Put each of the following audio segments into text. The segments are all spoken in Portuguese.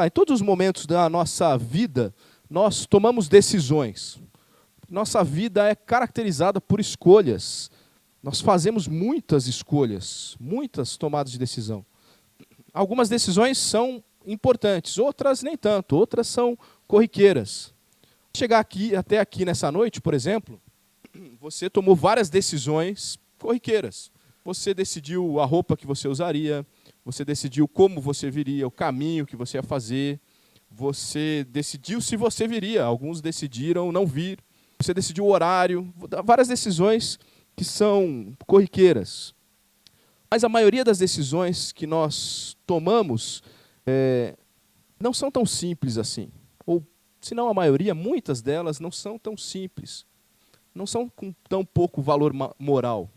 Em todos os momentos da nossa vida, nós tomamos decisões. Nossa vida é caracterizada por escolhas. Nós fazemos muitas escolhas, muitas tomadas de decisão. Algumas decisões são importantes, outras nem tanto, outras são corriqueiras. Chegar até aqui nessa noite, por exemplo, você tomou várias decisões corriqueiras. Você decidiu a roupa que você usaria, você decidiu como você viria, o caminho que você ia fazer, você decidiu se você viria, alguns decidiram não vir, você decidiu o horário, várias decisões que são corriqueiras. Mas a maioria das decisões que nós tomamos não são tão simples assim. Ou, se não a maioria, muitas delas não são tão simples. Não são com tão pouco valor moral.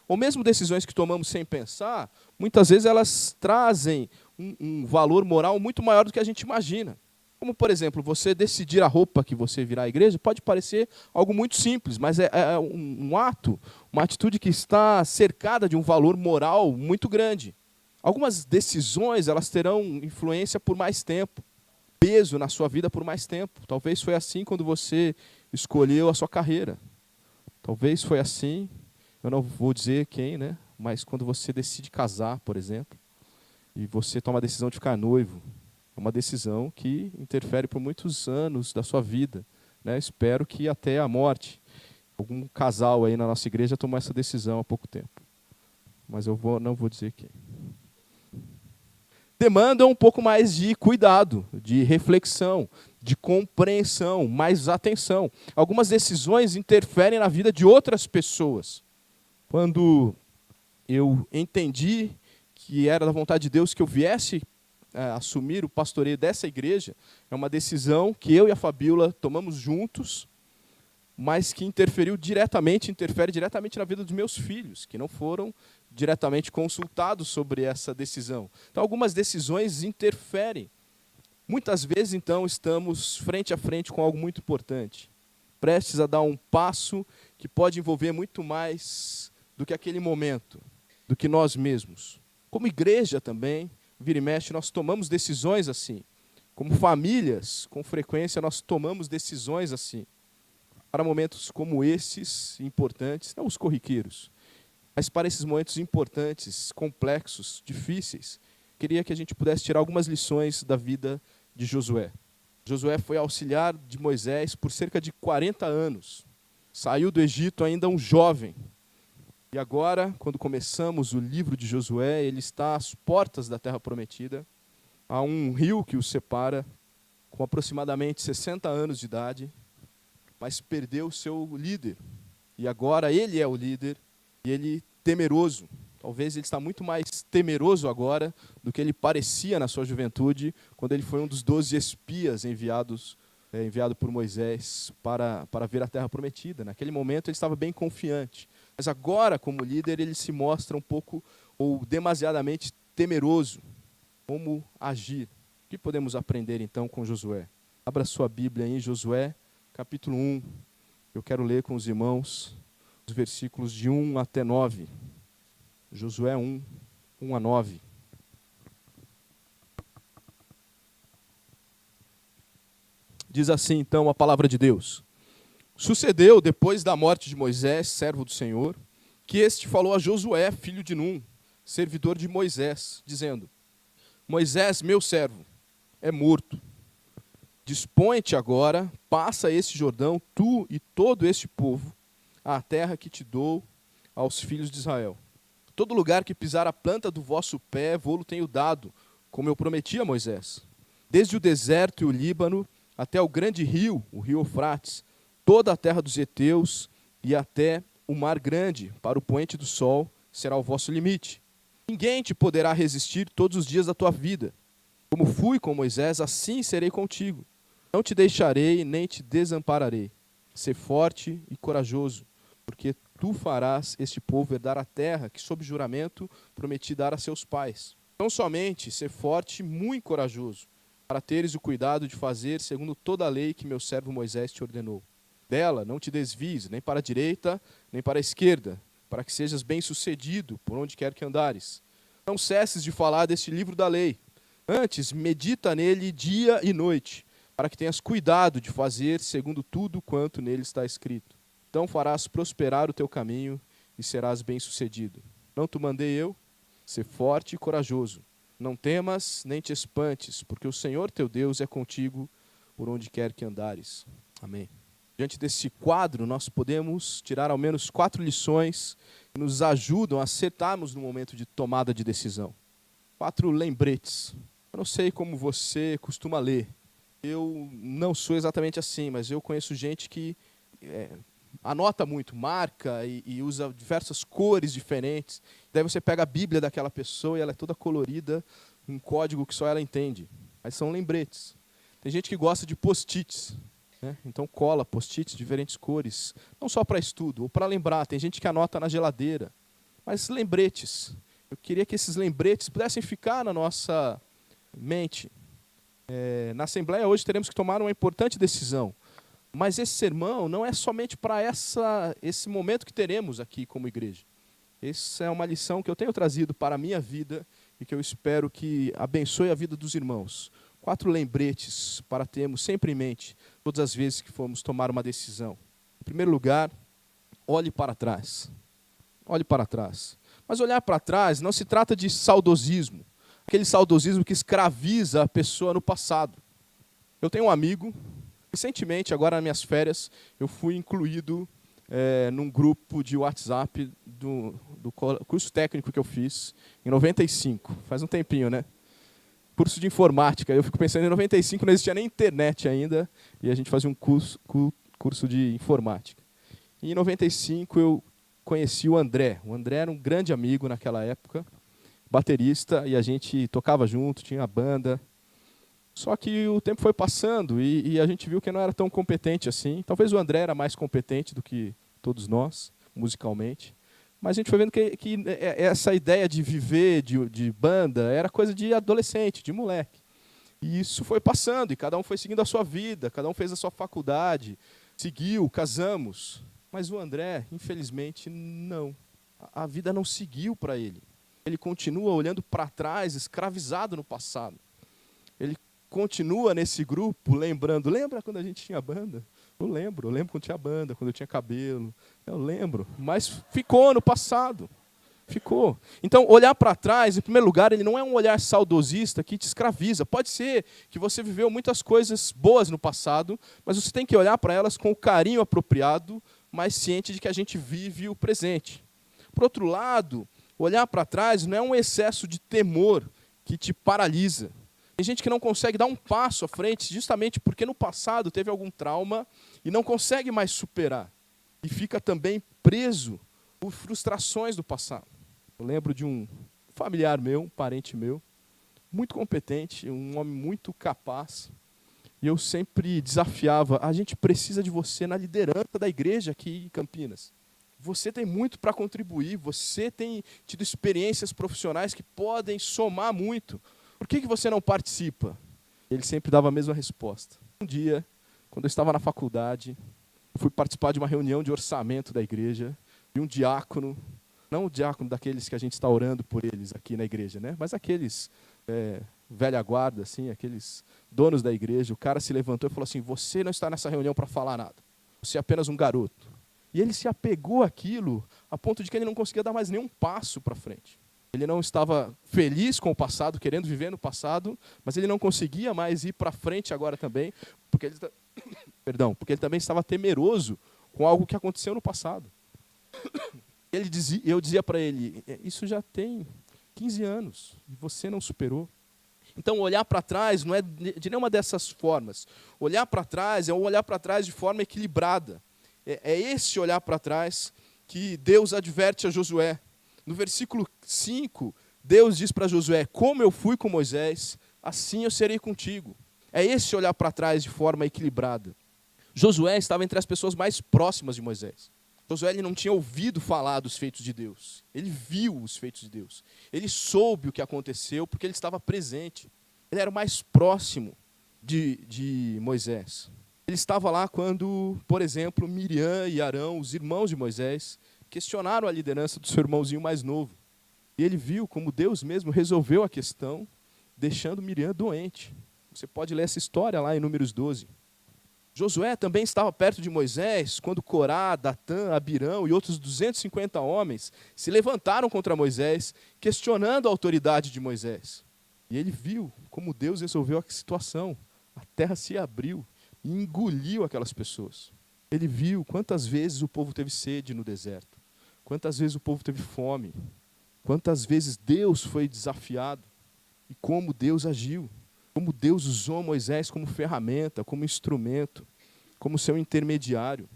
Ou mesmo decisões que tomamos sem pensar, muitas vezes elas trazem um valor moral muito maior do que a gente imagina. Como, por exemplo, você decidir a roupa que você virá à igreja pode parecer algo muito simples, mas é um ato, uma atitude que está cercada de um valor moral muito grande. Algumas decisões elas terão influência por mais tempo, peso na sua vida por mais tempo. Talvez foi assim quando você escolheu a sua carreira. Talvez foi assim, eu não vou dizer quem, né? Mas quando você decide casar, por exemplo, e você toma a decisão de ficar noivo, é uma decisão que interfere por muitos anos da sua vida, né? Espero que até a morte. Algum casal aí na nossa igreja tomou essa decisão há pouco tempo. Mas não vou dizer quem. Demanda um pouco mais de cuidado, de reflexão, de compreensão, mais atenção. Algumas decisões interferem na vida de outras pessoas. Quando eu entendi que era da vontade de Deus que eu viesse assumir o pastoreio dessa igreja, é uma decisão que eu e a Fabíola tomamos juntos, mas que interfere diretamente na vida dos meus filhos, que não foram diretamente consultados sobre essa decisão. Então, algumas decisões interferem. Muitas vezes, então, estamos frente a frente com algo muito importante, prestes a dar um passo que pode envolver muito mais do que aquele momento, do que nós mesmos. Como igreja também, vira e mexe, nós tomamos decisões assim. Como famílias, com frequência, nós tomamos decisões assim. Para momentos como esses, importantes, não os corriqueiros, mas para esses momentos importantes, complexos, difíceis, queria que a gente pudesse tirar algumas lições da vida de Josué. Josué foi auxiliar de Moisés por cerca de 40 anos. Saiu do Egito ainda um jovem. E agora, quando começamos o livro de Josué, ele está às portas da Terra Prometida. Há um rio que o separa, com aproximadamente 60 anos de idade, mas perdeu o seu líder. E agora ele é o líder, e ele temeroso. Talvez ele está muito mais temeroso agora do que ele parecia na sua juventude, quando ele foi um dos 12 espias enviado por Moisés para ver a Terra Prometida. Naquele momento ele estava bem confiante. Mas agora, como líder, ele se mostra um pouco ou demasiadamente temeroso. Como agir? O que podemos aprender então com Josué? Abra sua Bíblia em Josué, capítulo 1. Eu quero ler com os irmãos os versículos de 1 até 9. Josué 1, 1 a 9. Diz assim, então, a palavra de Deus. Sucedeu, depois da morte de Moisés, servo do Senhor, que este falou a Josué, filho de Num, servidor de Moisés, dizendo: Moisés, meu servo, é morto. Dispõe-te agora, passa este Jordão, tu e todo este povo, à terra que te dou aos filhos de Israel. Todo lugar que pisar a planta do vosso pé, vou-lo tenho dado, como eu prometi a Moisés. Desde o deserto e o Líbano, até o grande rio, o rio Eufrates, toda a terra dos heteus e até o mar grande, para o poente do sol, será o vosso limite. Ninguém te poderá resistir todos os dias da tua vida. Como fui com Moisés, assim serei contigo. Não te deixarei, nem te desampararei. Sê forte e corajoso, porque tu farás este povo herdar a terra que, sob juramento, prometi dar a seus pais. Não somente ser forte e muito corajoso, para teres o cuidado de fazer segundo toda a lei que meu servo Moisés te ordenou. Dela não te desvies, nem para a direita, nem para a esquerda, para que sejas bem-sucedido por onde quer que andares. Não cesses de falar deste livro da lei. Antes, medita nele dia e noite, para que tenhas cuidado de fazer segundo tudo quanto nele está escrito. Então farás prosperar o teu caminho e serás bem-sucedido. Não te mandei eu? Ser forte e corajoso. Não temas nem te espantes, porque o Senhor teu Deus é contigo por onde quer que andares. Amém. Diante desse quadro, nós podemos tirar ao menos 4 lições que nos ajudam a acertarmos no momento de tomada de decisão. 4 lembretes. Eu não sei como você costuma ler. Eu não sou exatamente assim, mas eu conheço gente que anota muito, marca e usa diversas cores diferentes. Daí você pega a Bíblia daquela pessoa e ela é toda colorida, um código que só ela entende. Mas são lembretes. Tem gente que gosta de post-its, né? Então cola post-its de diferentes cores, não só para estudo, ou para lembrar. Tem gente que anota na geladeira. Mas lembretes. Eu queria que esses lembretes pudessem ficar na nossa mente. Na Assembleia hoje teremos que tomar uma importante decisão. Mas esse sermão não é somente para esse momento que teremos aqui como igreja. Essa é uma lição que eu tenho trazido para a minha vida e que eu espero que abençoe a vida dos irmãos. 4 lembretes para termos sempre em mente todas as vezes que formos tomar uma decisão. Em primeiro lugar, olhe para trás. Olhe para trás. Mas olhar para trás não se trata de saudosismo. Aquele saudosismo que escraviza a pessoa no passado. Eu tenho um amigo, recentemente, agora nas minhas férias, eu fui incluído num grupo de WhatsApp do curso técnico que eu fiz em 95. Faz um tempinho, né? Curso de informática. Eu fico pensando, em 95 não existia nem internet ainda, e a gente fazia um curso de informática. E em 95 eu conheci o André. O André era um grande amigo naquela época, baterista, e a gente tocava junto, tinha banda. Só que o tempo foi passando e a gente viu que não era tão competente assim. Talvez o André era mais competente do que todos nós, musicalmente. Mas a gente foi vendo que essa ideia de viver de banda era coisa de adolescente, de moleque. E isso foi passando, e cada um foi seguindo a sua vida, cada um fez a sua faculdade, seguiu, casamos. Mas o André, infelizmente, não. A vida não seguiu para ele. Ele continua olhando para trás, escravizado no passado. Ele continua nesse grupo, lembrando. Lembra quando a gente tinha banda? Eu lembro quando tinha banda, quando eu tinha cabelo. Eu lembro, mas ficou no passado. Ficou. Então, olhar para trás, em primeiro lugar, ele não é um olhar saudosista que te escraviza. Pode ser que você viveu muitas coisas boas no passado, mas você tem que olhar para elas com o carinho apropriado, mas ciente de que a gente vive o presente. Por outro lado, olhar para trás não é um excesso de temor que te paralisa. Tem gente que não consegue dar um passo à frente justamente porque no passado teve algum trauma e não consegue mais superar. E fica também preso por frustrações do passado. Eu lembro de um familiar meu, um parente meu, muito competente, um homem muito capaz. E eu sempre desafiava, a gente precisa de você na liderança da igreja aqui em Campinas. Você tem muito para contribuir, você tem tido experiências profissionais que podem somar muito. Por que você não participa? Ele sempre dava a mesma resposta. Um dia, quando eu estava na faculdade, eu fui participar de uma reunião de orçamento da igreja, de um diácono, não o diácono daqueles que a gente está orando por eles aqui na igreja, né? Mas aqueles velha guarda, assim, aqueles donos da igreja. O cara se levantou e falou assim, você não está nessa reunião para falar nada. Você é apenas um garoto. E ele se apegou àquilo a ponto de que ele não conseguia dar mais nenhum passo para frente. Ele não estava feliz com o passado, querendo viver no passado, mas ele não conseguia mais ir para frente agora também, porque ele também estava temeroso com algo que aconteceu no passado. Eu dizia para ele, isso já tem 15 anos, e você não superou. Então, olhar para trás não é de nenhuma dessas formas. Olhar para trás é um olhar para trás de forma equilibrada. É esse olhar para trás que Deus adverte a Josué. No versículo 5, Deus diz para Josué, como eu fui com Moisés, assim eu serei contigo. É esse olhar para trás de forma equilibrada. Josué estava entre as pessoas mais próximas de Moisés. Josué ele não tinha ouvido falar dos feitos de Deus. Ele viu os feitos de Deus. Ele soube o que aconteceu porque ele estava presente. Ele era o mais próximo de Moisés. Ele estava lá quando, por exemplo, Miriam e Arão, os irmãos de Moisés, questionaram a liderança do seu irmãozinho mais novo. E ele viu como Deus mesmo resolveu a questão deixando Miriam doente. Você pode ler essa história lá em Números 12. Josué também estava perto de Moisés quando Corá, Datã, Abirão e outros 250 homens se levantaram contra Moisés, questionando a autoridade de Moisés. E ele viu como Deus resolveu a situação. A terra se abriu e engoliu aquelas pessoas. Ele viu quantas vezes o povo teve sede no deserto, quantas vezes o povo teve fome, quantas vezes Deus foi desafiado e como Deus agiu. Como Deus usou Moisés como ferramenta, como instrumento, como seu intermediário.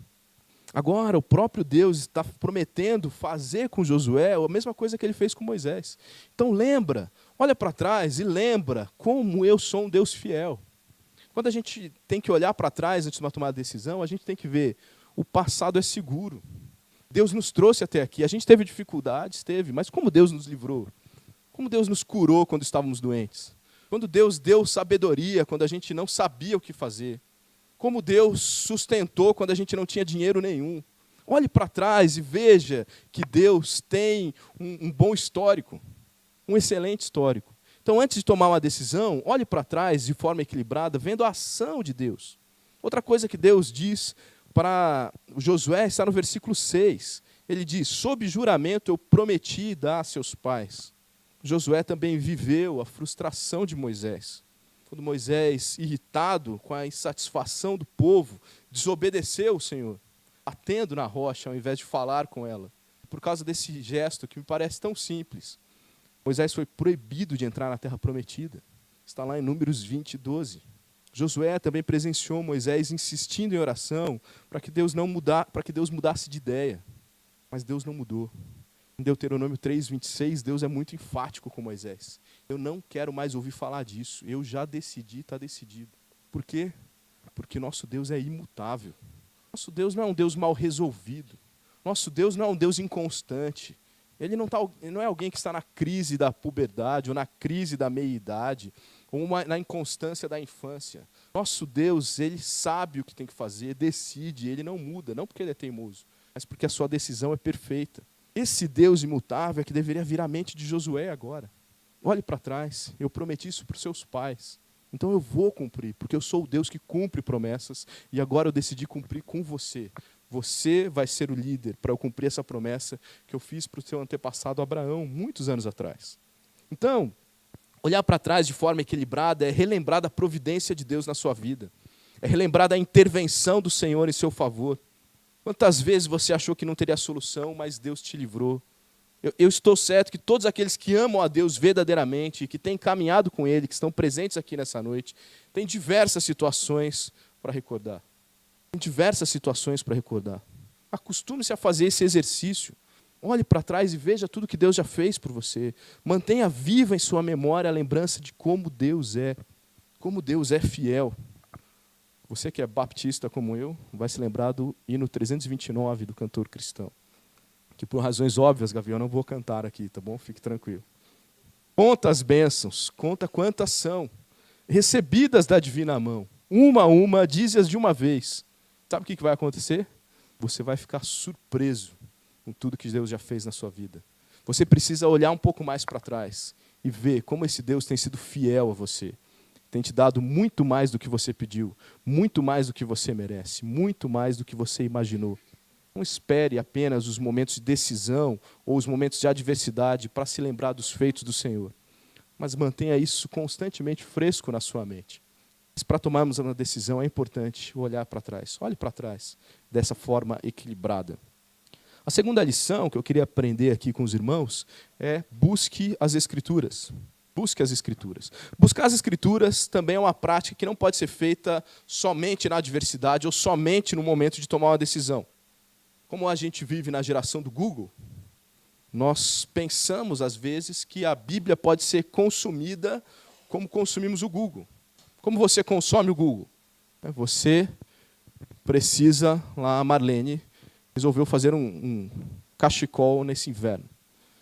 Agora, o próprio Deus está prometendo fazer com Josué a mesma coisa que ele fez com Moisés. Então lembra, olha para trás e lembra como eu sou um Deus fiel. Quando a gente tem que olhar para trás antes de uma tomada de decisão, a gente tem que ver, o passado é seguro. Deus nos trouxe até aqui. A gente teve dificuldades, mas como Deus nos livrou? Como Deus nos curou quando estávamos doentes? Quando Deus deu sabedoria, quando a gente não sabia o que fazer. Como Deus sustentou quando a gente não tinha dinheiro nenhum. Olhe para trás e veja que Deus tem um bom histórico, um excelente histórico. Então, antes de tomar uma decisão, olhe para trás de forma equilibrada, vendo a ação de Deus. Outra coisa que Deus diz para Josué está no versículo 6. Ele diz, sob juramento eu prometi dar a seus pais. Josué também viveu a frustração de Moisés. Quando Moisés, irritado com a insatisfação do povo, desobedeceu o Senhor, batendo na rocha ao invés de falar com ela. Por causa desse gesto que me parece tão simples, Moisés foi proibido de entrar na terra prometida. Está lá em Números 20, 12. Josué também presenciou Moisés insistindo em oração para que Deus mudasse de ideia. Mas Deus não mudou. Em Deuteronômio 3, 26, Deus é muito enfático com Moisés. Eu não quero mais ouvir falar disso. Eu já decidi, está decidido. Por quê? Porque nosso Deus é imutável. Nosso Deus não é um Deus mal resolvido. Nosso Deus não é um Deus inconstante. Ele não é alguém que está na crise da puberdade, ou na crise da meia-idade, ou na inconstância da infância. Nosso Deus, ele sabe o que tem que fazer, decide, ele não muda, não porque ele é teimoso, mas porque a sua decisão é perfeita. Esse Deus imutável é que deveria vir à mente de Josué agora. Olhe para trás, eu prometi isso para os seus pais. Então eu vou cumprir, porque eu sou o Deus que cumpre promessas, e agora eu decidi cumprir com você. Você vai ser o líder para eu cumprir essa promessa que eu fiz para o seu antepassado Abraão, muitos anos atrás. Então, olhar para trás de forma equilibrada é relembrar da providência de Deus na sua vida. É relembrar da intervenção do Senhor em seu favor. Quantas vezes você achou que não teria solução, mas Deus te livrou? Eu estou certo que todos aqueles que amam a Deus verdadeiramente, que têm caminhado com Ele, que estão presentes aqui nessa noite, têm diversas situações para recordar. Tem diversas situações para recordar. Acostume-se a fazer esse exercício. Olhe para trás e veja tudo que Deus já fez por você. Mantenha viva em sua memória a lembrança de como Deus é fiel. Você que é baptista como eu, vai se lembrar do hino 329 do cantor cristão. Que por razões óbvias, Gavião, eu não vou cantar aqui, tá bom? Fique tranquilo. Conta as bênçãos, conta quantas são, recebidas da divina mão. Uma a uma, dize-as de uma vez. Sabe o que vai acontecer? Você vai ficar surpreso com tudo que Deus já fez na sua vida. Você precisa olhar um pouco mais para trás e ver como esse Deus tem sido fiel a você. Tem te dado muito mais do que você pediu, muito mais do que você merece, muito mais do que você imaginou. Não espere apenas os momentos de decisão ou os momentos de adversidade para se lembrar dos feitos do Senhor. Mas mantenha isso constantemente fresco na sua mente. Mas para tomarmos uma decisão é importante olhar para trás. Olhe para trás dessa forma equilibrada. A segunda lição que eu queria aprender aqui com os irmãos é busque as Escrituras. Busque as Escrituras. Buscar as Escrituras também é uma prática que não pode ser feita somente na adversidade ou somente no momento de tomar uma decisão. Como a gente vive na geração do Google, nós pensamos às vezes que a Bíblia pode ser consumida como consumimos o Google. Como você consome o Google? Você precisa, lá a Marlene resolveu fazer um cachecol nesse inverno.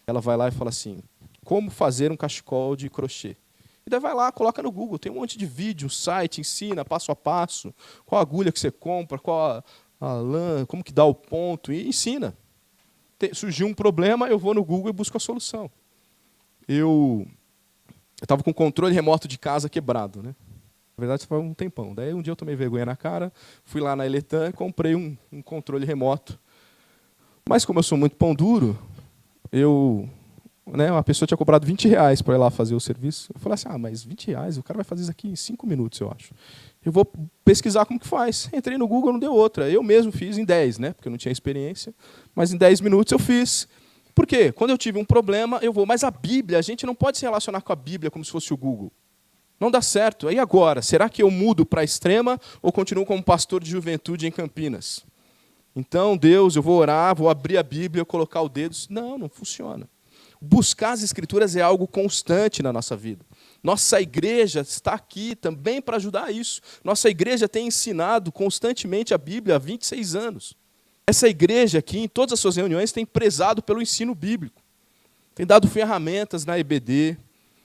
Ela vai lá e fala assim, como fazer um cachecol de crochê? E daí vai lá, coloca no Google, tem um monte de vídeo, site, ensina passo a passo, qual agulha que você compra, qual a lã, como que dá o ponto, e ensina. Surgiu um problema, eu vou no Google e busco a solução. Eu Eu estava com o controle remoto de casa quebrado, né? Na verdade, foi um tempão. Daí um dia eu tomei vergonha na cara, fui lá na Eletan e comprei um controle remoto. Mas como eu sou muito pão duro, uma pessoa tinha cobrado R$ 20 para ir lá fazer o serviço. Eu falei assim, mas R$ 20, o cara vai fazer isso aqui em 5 minutos, eu acho. Eu vou pesquisar como que faz. Entrei no Google, não deu outra. Eu mesmo fiz em 10, né? Porque eu não tinha experiência. Mas em 10 minutos eu fiz. Por quê? Quando eu tive um problema, eu vou. Mas a Bíblia, a gente não pode se relacionar com a Bíblia como se fosse o Google. Não dá certo. E agora? Será que eu mudo para a extrema ou continuo como pastor de juventude em Campinas? Então, Deus, eu vou orar, vou abrir a Bíblia, colocar o dedo. Não funciona. Buscar as Escrituras é algo constante na nossa vida. Nossa igreja está aqui também para ajudar isso. Nossa igreja tem ensinado constantemente a Bíblia há 26 anos. Essa igreja aqui, em todas as suas reuniões, tem prezado pelo ensino bíblico. Tem dado ferramentas na EBD.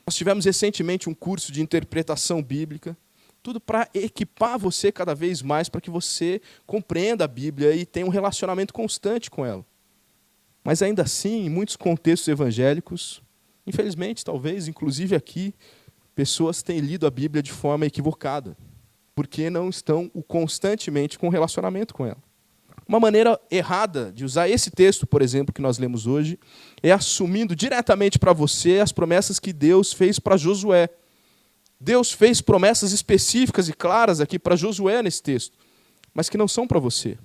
Nós tivemos recentemente um curso de interpretação bíblica. Tudo para equipar você cada vez mais para que você compreenda a Bíblia e tenha um relacionamento constante com ela. Mas ainda assim, em muitos contextos evangélicos, infelizmente, talvez, inclusive aqui, pessoas têm lido a Bíblia de forma equivocada, porque não estão constantemente com relacionamento com ela. Uma maneira errada de usar esse texto, por exemplo, que nós lemos hoje, é assumindo diretamente para você as promessas que Deus fez para Josué. Deus fez promessas específicas e claras aqui para Josué nesse texto, mas que não são para você.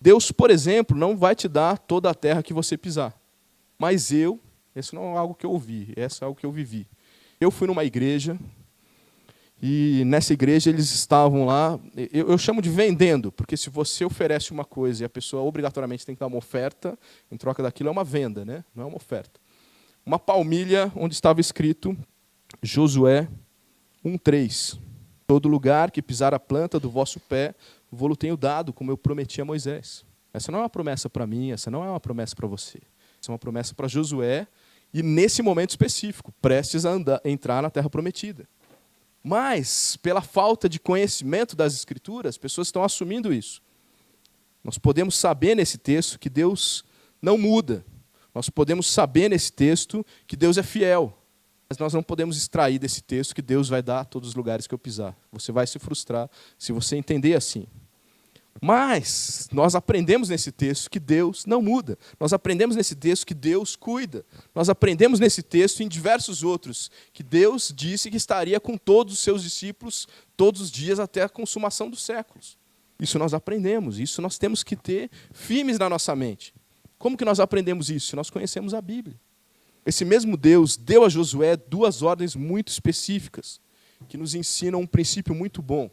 Deus, por exemplo, não vai te dar toda a terra que você pisar. Mas isso não é algo que eu ouvi, isso é algo que eu vivi. Eu fui numa igreja, e nessa igreja eles estavam lá, eu chamo de vendendo, porque se você oferece uma coisa e a pessoa obrigatoriamente tem que dar uma oferta, em troca daquilo é uma venda, né? Não é uma oferta. Uma palmilha onde estava escrito Josué 1:3. Todo lugar que pisar a planta do vosso pé, vou-lo tenho dado, como eu prometi a Moisés. Essa não é uma promessa para mim, essa não é uma promessa para você. Essa é uma promessa para Josué, e nesse momento específico, prestes a entrar na terra prometida. Mas, pela falta de conhecimento das Escrituras, as pessoas estão assumindo isso. Nós podemos saber nesse texto que Deus não muda. Nós podemos saber nesse texto que Deus é fiel. Mas nós não podemos extrair desse texto que Deus vai dar a todos os lugares que eu pisar. Você vai se frustrar se você entender assim. Mas nós aprendemos nesse texto que Deus não muda. Nós aprendemos nesse texto que Deus cuida. Nós aprendemos nesse texto e em diversos outros que Deus disse que estaria com todos os seus discípulos todos os dias até a consumação dos séculos. Isso nós aprendemos, isso nós temos que ter firmes na nossa mente. Como que nós aprendemos isso? Nós conhecemos a Bíblia. Esse mesmo Deus deu a Josué 2 ordens muito específicas que nos ensinam um princípio muito bom.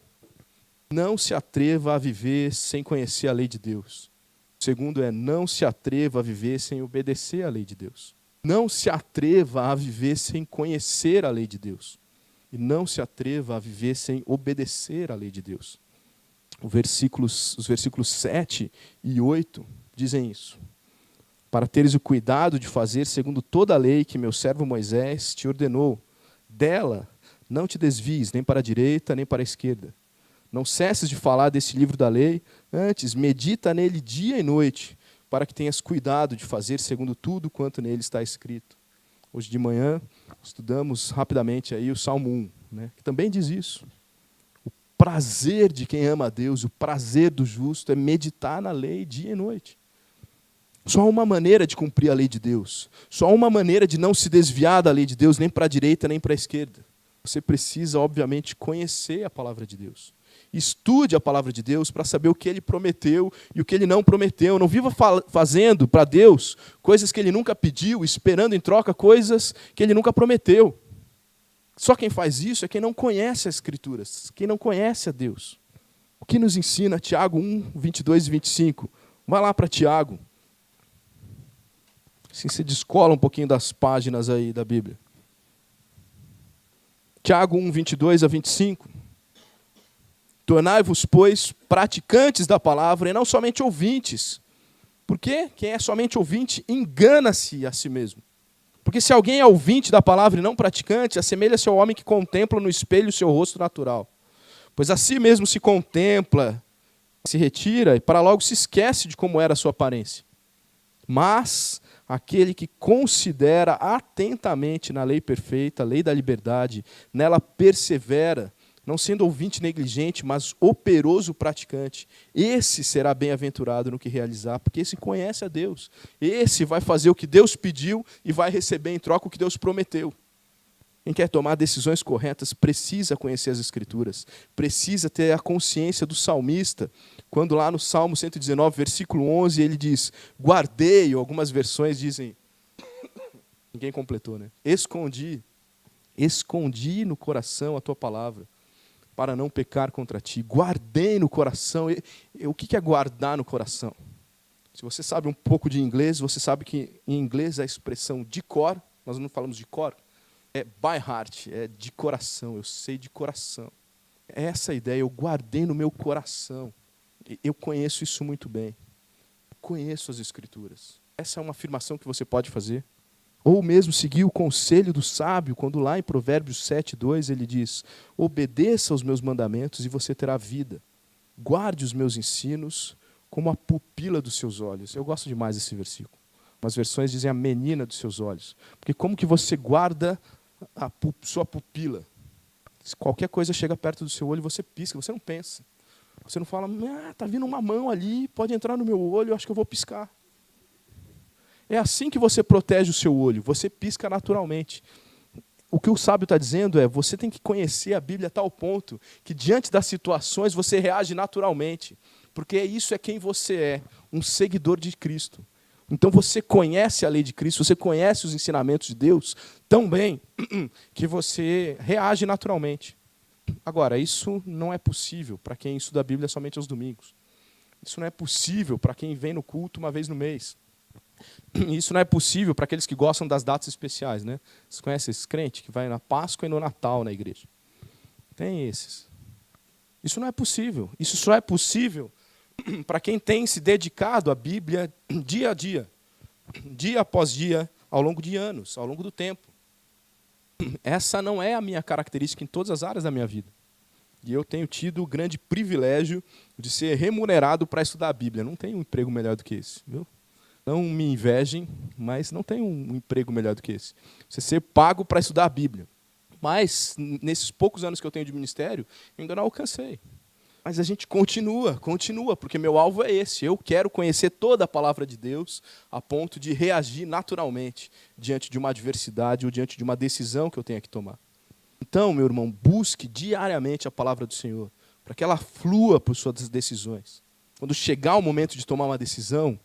Não se atreva a viver sem conhecer a lei de Deus. O segundo é, não se atreva a viver sem obedecer à lei de Deus. Não se atreva a viver sem conhecer a lei de Deus. E não se atreva a viver sem obedecer à lei de Deus. Os versículos 7 e 8 dizem isso. Para teres o cuidado de fazer segundo toda a lei que meu servo Moisés te ordenou. Dela não te desvies nem para a direita nem para a esquerda. Não cesses de falar desse livro da lei, antes medita nele dia e noite, para que tenhas cuidado de fazer segundo tudo quanto nele está escrito. Hoje de manhã estudamos rapidamente aí o Salmo 1, né, que também diz isso. O prazer de quem ama a Deus, o prazer do justo é meditar na lei dia e noite. Só há uma maneira de cumprir a lei de Deus. Só há uma maneira de não se desviar da lei de Deus, nem para a direita, nem para a esquerda. Você precisa, obviamente, conhecer a palavra de Deus. Estude a palavra de Deus para saber o que Ele prometeu e o que Ele não prometeu. Não viva fazendo para Deus coisas que Ele nunca pediu, esperando em troca coisas que Ele nunca prometeu. Só quem faz isso é quem não conhece as Escrituras, quem não conhece a Deus. O que nos ensina Tiago 1, 22 e 25? Vai lá para Tiago. Assim você descola um pouquinho das páginas aí da Bíblia. Tiago 1, 22 a 25. Tornai-vos, pois, praticantes da palavra e não somente ouvintes. Porque quem é somente ouvinte engana-se a si mesmo. Porque se alguém é ouvinte da palavra e não praticante, assemelha-se ao homem que contempla no espelho o seu rosto natural. Pois a si mesmo se contempla, se retira e para logo se esquece de como era a sua aparência. Mas aquele que considera atentamente na lei perfeita, a lei da liberdade, nela persevera, não sendo ouvinte negligente, mas operoso praticante, esse será bem-aventurado no que realizar, porque esse conhece a Deus. Esse vai fazer o que Deus pediu e vai receber em troca o que Deus prometeu. Quem quer tomar decisões corretas precisa conhecer as Escrituras, precisa ter a consciência do salmista, quando lá no Salmo 119, versículo 11, ele diz, guardei, ou algumas versões dizem, ninguém completou, né? Escondi no coração a tua palavra, para não pecar contra ti, guardei no coração. O que é guardar no coração? Se você sabe um pouco de inglês, você sabe que em inglês a expressão de cor, nós não falamos de cor, é by heart, é de coração, eu sei de coração. É essa a ideia, eu guardei no meu coração. Eu conheço isso muito bem. Conheço as Escrituras. Essa é uma afirmação que você pode fazer. Ou mesmo seguir o conselho do sábio, quando lá em Provérbios 7:2 ele diz, obedeça aos meus mandamentos e você terá vida. Guarde os meus ensinos como a pupila dos seus olhos. Eu gosto demais desse versículo. Umas versões dizem a menina dos seus olhos. Porque como que você guarda a sua pupila? Se qualquer coisa chega perto do seu olho, você pisca, você não pensa. Você não fala, está vindo uma mão ali, pode entrar no meu olho, acho que eu vou piscar. É assim que você protege o seu olho, você pisca naturalmente. O que o sábio está dizendo é, você tem que conhecer a Bíblia a tal ponto que diante das situações você reage naturalmente. Porque isso é quem você é, um seguidor de Cristo. Então você conhece a lei de Cristo, você conhece os ensinamentos de Deus tão bem que você reage naturalmente. Agora, isso não é possível para quem estuda a Bíblia somente aos domingos. Isso não é possível para quem vem no culto uma vez no mês. Isso não é possível para aqueles que gostam das datas especiais, né? Vocês conhecem esses crentes que vai na Páscoa e no Natal na igreja? Tem esses. Isso não é possível. Isso só é possível para quem tem se dedicado à Bíblia dia a dia, dia após dia, ao longo de anos, ao longo do tempo. Essa não é a minha característica em todas as áreas da minha vida. E eu tenho tido o grande privilégio de ser remunerado para estudar a Bíblia. Não tem um emprego melhor do que esse, viu? Não me invejem, mas não tem um emprego melhor do que esse. Você ser pago para estudar a Bíblia. Mas, nesses poucos anos que eu tenho de ministério, eu ainda não alcancei. Mas a gente continua, porque meu alvo é esse. Eu quero conhecer toda a palavra de Deus a ponto de reagir naturalmente diante de uma adversidade ou diante de uma decisão que eu tenha que tomar. Então, meu irmão, busque diariamente a palavra do Senhor, para que ela flua por suas decisões. Quando chegar o momento de tomar uma decisão,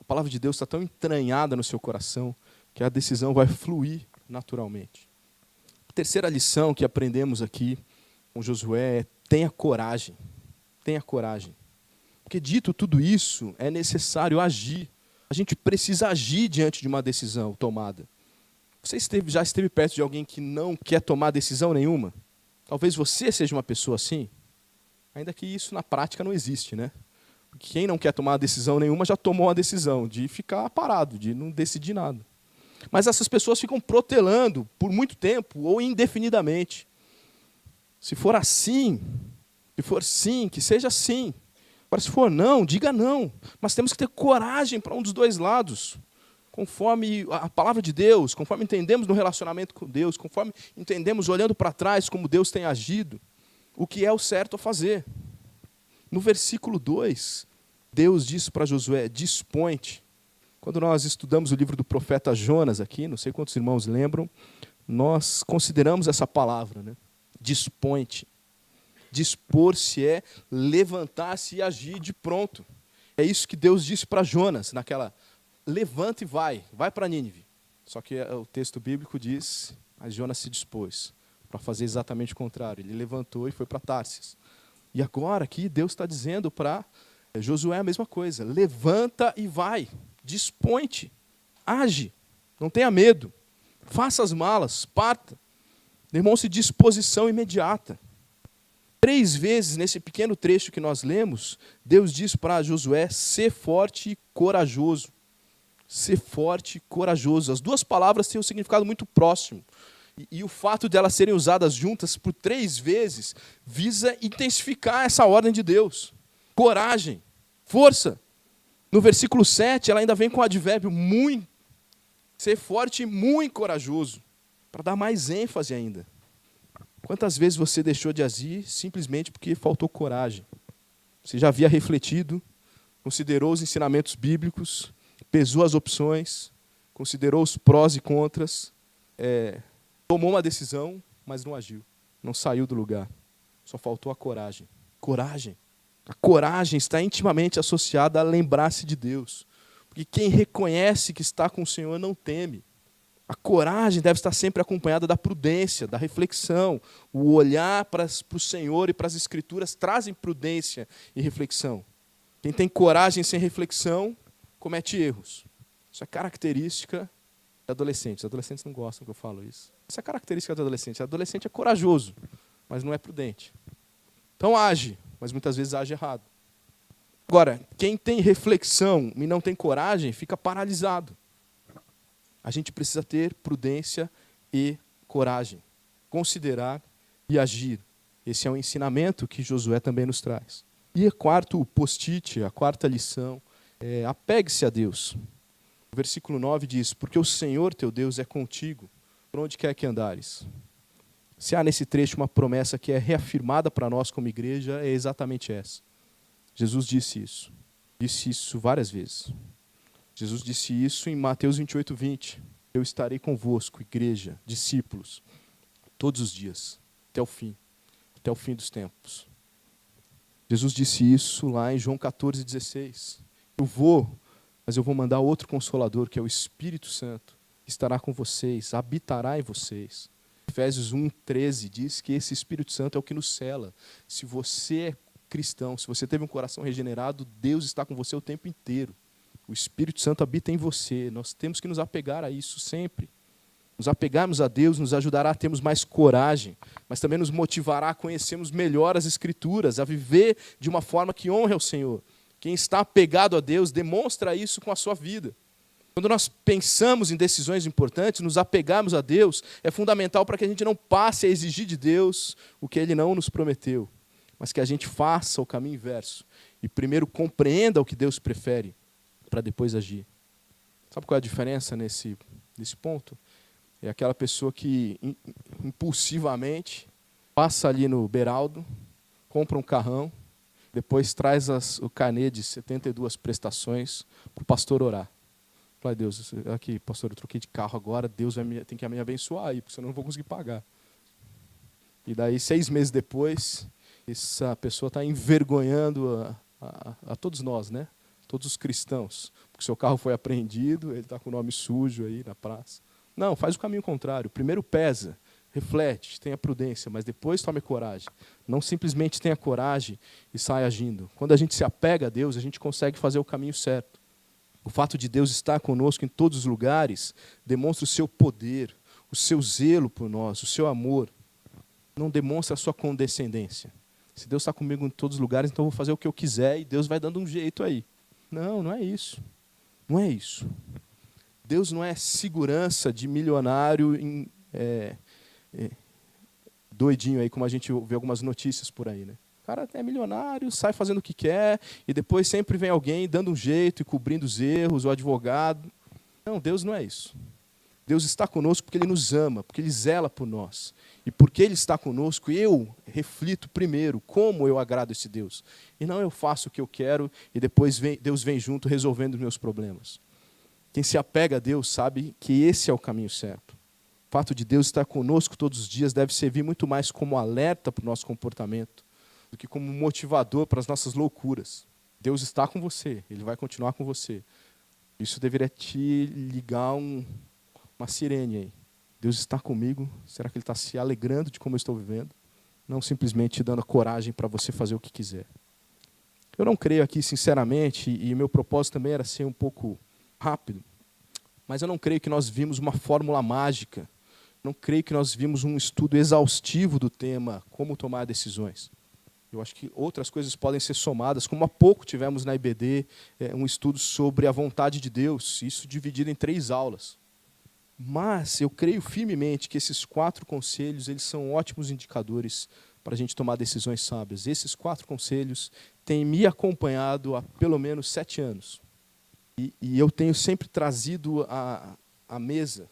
a palavra de Deus está tão entranhada no seu coração que a decisão vai fluir naturalmente. A terceira lição que aprendemos aqui com Josué é tenha coragem. Tenha coragem. Porque dito tudo isso, é necessário agir. A gente precisa agir diante de uma decisão tomada. Você já esteve perto de alguém que não quer tomar decisão nenhuma? Talvez você seja uma pessoa assim. Ainda que isso na prática não existe, né? Quem não quer tomar decisão nenhuma já tomou a decisão de ficar parado, de não decidir nada. Mas essas pessoas ficam protelando por muito tempo ou indefinidamente. Se for assim, se for sim, que seja sim. Agora, se for não, diga não. Mas temos que ter coragem para um dos dois lados. Conforme a palavra de Deus, conforme entendemos no relacionamento com Deus, conforme entendemos olhando para trás como Deus tem agido, o que é o certo a fazer. No versículo 2, Deus disse para Josué, dispõe-te. Quando nós estudamos o livro do profeta Jonas aqui, não sei quantos irmãos lembram, nós consideramos essa palavra, né? Dispõe-te. Dispor-se é levantar-se e agir de pronto. É isso que Deus disse para Jonas, naquela, levanta e vai para Nínive. Só que o texto bíblico diz, mas Jonas se dispôs para fazer exatamente o contrário. Ele levantou e foi para Társis. E agora aqui Deus está dizendo para Josué a mesma coisa. Levanta e vai. Dispõe-te. Age. Não tenha medo. Faça as malas. Parta. Demonstre disposição imediata. 3 vezes nesse pequeno trecho que nós lemos, Deus diz para Josué, ser forte e corajoso. Ser forte e corajoso. As duas palavras têm um significado muito próximo. E o fato de elas serem usadas juntas por 3 vezes visa intensificar essa ordem de Deus. Coragem, força. No versículo 7, ela ainda vem com o advérbio muito, ser forte e muito corajoso, para dar mais ênfase ainda. Quantas vezes você deixou de agir simplesmente porque faltou coragem? Você já havia refletido, considerou os ensinamentos bíblicos, pesou as opções, considerou os prós e contras, tomou uma decisão, mas não agiu, não saiu do lugar. Só faltou a coragem. Coragem. A coragem está intimamente associada a lembrar-se de Deus. Porque quem reconhece que está com o Senhor não teme. A coragem deve estar sempre acompanhada da prudência, da reflexão. O olhar para o Senhor e para as Escrituras trazem prudência e reflexão. Quem tem coragem sem reflexão, comete erros. Isso é característica de adolescentes. Os adolescentes não gostam que eu falo isso. Isso é característica do adolescente. O adolescente é corajoso, mas não é prudente. Então age, mas muitas vezes age errado. Agora, quem tem reflexão e não tem coragem, fica paralisado. A gente precisa ter prudência e coragem. Considerar e agir. Esse é um ensinamento que Josué também nos traz. E quarto post-it, a quarta lição, apegue-se a Deus. O versículo 9 diz, porque o Senhor teu Deus é contigo, por onde quer que andares. Se há nesse trecho uma promessa que é reafirmada para nós como igreja, é exatamente essa. Jesus disse isso várias vezes. Jesus disse isso em Mateus 28:20. Eu estarei convosco, igreja, discípulos, todos os dias, até o fim dos tempos. Jesus disse isso lá em João 14:16. Eu vou, mas eu vou mandar outro Consolador, que é o Espírito Santo, que estará com vocês, habitará em vocês. Efésios 1:13 diz que esse Espírito Santo é o que nos cela. Se você é cristão, se você teve um coração regenerado, Deus está com você o tempo inteiro. O Espírito Santo habita em você. Nós temos que nos apegar a isso sempre. Nos apegarmos a Deus nos ajudará a termos mais coragem, mas também nos motivará a conhecermos melhor as Escrituras, a viver de uma forma que honre ao Senhor. Quem está apegado a Deus demonstra isso com a sua vida. Quando nós pensamos em decisões importantes, nos apegarmos a Deus é fundamental para que a gente não passe a exigir de Deus o que Ele não nos prometeu, mas que a gente faça o caminho inverso e primeiro compreenda o que Deus prefere, para depois agir. Sabe qual é a diferença nesse ponto? É aquela pessoa que impulsivamente passa ali no Beraldo, compra um carrão, depois traz o carnê de 72 prestações para o pastor orar. Fala, Deus, aqui, pastor, eu troquei de carro agora, Deus tem que me abençoar aí, porque senão eu não vou conseguir pagar. E daí, 6 meses depois, essa pessoa está envergonhando a todos nós, né? Todos os cristãos, porque seu carro foi apreendido, ele está com o nome sujo aí na praça. Não, faz o caminho contrário. Primeiro pesa, reflete, tenha prudência, mas depois tome coragem. Não simplesmente tenha coragem e saia agindo. Quando a gente se apega a Deus, a gente consegue fazer o caminho certo. O fato de Deus estar conosco em todos os lugares demonstra o seu poder, o seu zelo por nós, o seu amor. Não demonstra a sua condescendência. Se Deus está comigo em todos os lugares, então eu vou fazer o que eu quiser e Deus vai dando um jeito aí. Não, não é isso. Não é isso. Deus não é segurança de milionário doidinho aí, como a gente vê algumas notícias por aí, né? O cara é milionário, sai fazendo o que quer, e depois sempre vem alguém dando um jeito e cobrindo os erros, o advogado. Não, Deus não é isso. Deus está conosco porque Ele nos ama, porque Ele zela por nós. E porque Ele está conosco, eu reflito primeiro como eu agrado esse Deus. E não eu faço o que eu quero e depois Deus vem junto resolvendo os meus problemas. Quem se apega a Deus sabe que esse é o caminho certo. O fato de Deus estar conosco todos os dias deve servir muito mais como alerta para o nosso comportamento do que como motivador para as nossas loucuras. Deus está com você, Ele vai continuar com você. Isso deveria te ligar uma sirene aí. Deus está comigo, será que Ele está se alegrando de como eu estou vivendo? Não simplesmente te dando a coragem para você fazer o que quiser. Eu não creio aqui, sinceramente, e meu propósito também era ser um pouco rápido, mas eu não creio que nós vimos uma fórmula mágica, não creio que nós vimos um estudo exaustivo do tema como tomar decisões. Eu acho que outras coisas podem ser somadas, como há pouco tivemos na IBD um estudo sobre a vontade de Deus, isso dividido em 3 aulas. Mas eu creio firmemente que esses 4 conselhos eles são ótimos indicadores para a gente tomar decisões sábias. Esses 4 conselhos têm me acompanhado há pelo menos 7 anos. E eu tenho sempre trazido à mesa,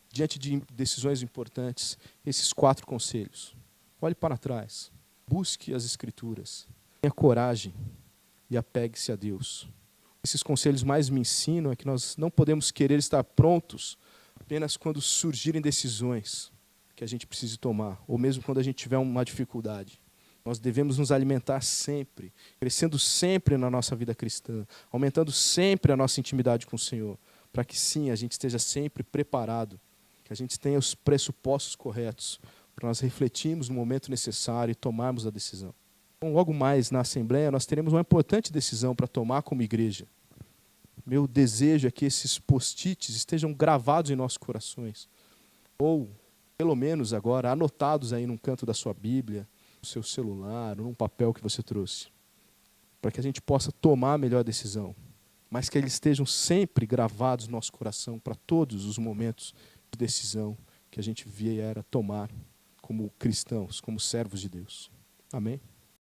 diante de decisões importantes, esses 4 conselhos. Olhe para trás, busque as Escrituras, tenha coragem e apegue-se a Deus. Esses conselhos mais me ensinam é que nós não podemos querer estar prontos apenas quando surgirem decisões que a gente precise tomar, ou mesmo quando a gente tiver uma dificuldade. Nós devemos nos alimentar sempre, crescendo sempre na nossa vida cristã, aumentando sempre a nossa intimidade com o Senhor, para que sim, a gente esteja sempre preparado, que a gente tenha os pressupostos corretos, para nós refletirmos no momento necessário e tomarmos a decisão. Então, logo mais na Assembleia, nós teremos uma importante decisão para tomar como igreja. Meu desejo é que esses post-its estejam gravados em nossos corações, ou, pelo menos agora, anotados aí num canto da sua Bíblia, no seu celular, ou num papel que você trouxe, para que a gente possa tomar a melhor decisão, mas que eles estejam sempre gravados no nosso coração para todos os momentos de decisão que a gente vier a tomar como cristãos, como servos de Deus. Amém?